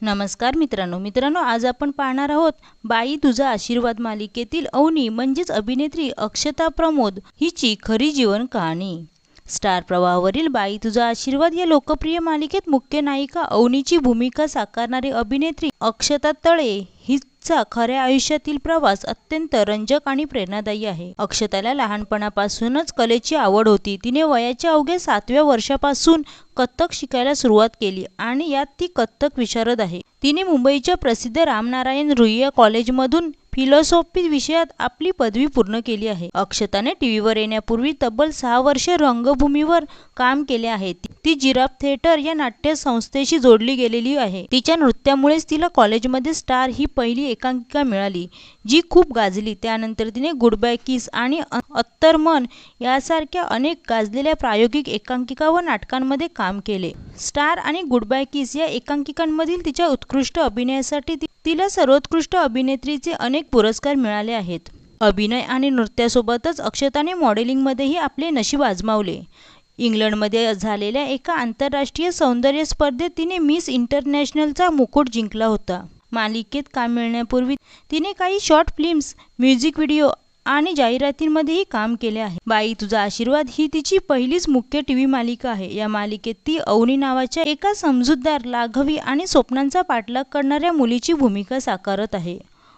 नमस्कार मित्रांनो, आज आपण पाहणार आहोत बाई तुझा आशीर्वाद मालिकेतील अवनी म्हणजेच अभिनेत्री अक्षता प्रमोद हिची खरी जीवन कहाणी। स्टार प्रवाहावरील बाई तुझा आशीर्वाद या लोकप्रिय मालिकेत मुख्य नायिका अवनीची भूमिका साकारणारी अभिनेत्री अक्षता तळे हिचा खऱ्या आयुष्यातील प्रवास अत्यंत रंजक आणि प्रेरणादायी आहे। अक्षताला लहानपणापासूनच कलेची आवड होती। तिने वयाच्या अवघ्या 7व्या वर्षापासून कथ्थक शिकायला सुरुवात केली आणि यात ती कथ्थक विशारद आहे। तिने मुंबईच्या प्रसिद्ध रामनारायण रुईया कॉलेजमधून फिलॉसॉफी विषयात आपली पदवी पूर्ण केली आहे। अक्षताने टीव्हीवर येण्यापूर्वी तब्बल 6 वर्षे रंगभूमीवर काम केले आहे। ती जिराफ थिएटर या नाट्य संस्थेशी जोडली गेलेली आहे। तिच्या नृत्यामुळेच तिला कॉलेजमध्ये स्टार ही पहिली एकांकिका मिळाली, जी खूप गाजली। त्यानंतर तिने गुड बाय किस आणि अत्तरमन यासारख्या अनेक गाजलेल्या प्रायोगिक एकांकिका व नाटकांमध्ये काम केले। स्टार आणि गुड बाय किस या एकांकिकांमधील तिच्या उत्कृष्ट अभिनयासाठी तिला सर्वोत्कृष्ट अभिनेत्रीचे अनेक पुरस्कार मिळाले आहेत। अभिनय आणि नृत्यासोबतच अक्षताने मॉडेलिंगमध्येही आपले नशीब आजमावले। इंग्लंडमध्ये झालेल्या एका आंतरराष्ट्रीय सौंदर्य स्पर्धेत तिने मिस इंटरनॅशनलचा मुकुट जिंकला होता। मालिकेत काम मिळण्यापूर्वी तिने काही शॉर्ट फिल्म्स, म्युझिक व्हिडिओ आणि जाहिरातींमध्येही काम केले आहे। बाई तुझा आशीर्वाद ही तिची पहिलीच मुख्य टीव्ही मालिका आहे। या मालिकेत ती अवनी नावाच्या एका समजूतदार, लाघवी आणि स्वप्नांचा पाठलाग करणाऱ्या मुलीची भूमिका साकारत आहे।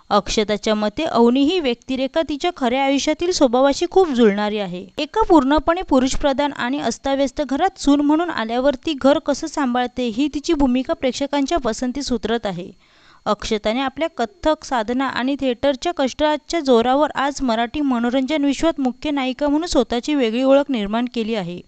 अक्षताच्या मते अवनी ही व्यक्तिरेखा तिच्या खऱ्या आयुष्यातील स्वभावाशी खूप जुळणारी आहे। एका पूर्णपणे पुरुषप्रधान आणि अस्ताव्यस्त घरात सून म्हणून आल्यावर ती घर कसं सांभाळते ही तिची भूमिका प्रेक्षकांच्या पसंतीस उतरत आहे। अक्षताने आपल्या कथ्थक साधना आणि थिएटरच्या कष्टाच्या जोरावर आज मराठी मनोरंजन विश्वात मुख्य नायिका म्हणून स्वतःची वेगळी ओळख निर्माण केली आहे।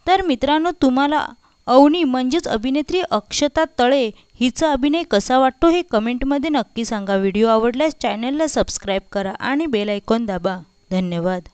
तर मित्रांनो, तुम्हाला अवनी म्हणजेच अभिनेत्री अक्षता तळे हिचा अभिनय कसा वाटतो हे कमेंटमध्ये नक्की सांगा। व्हिडिओ आवडल्यास चॅनलला सबस्क्राईब करा आणि बेल आयकॉन दाबा। धन्यवाद।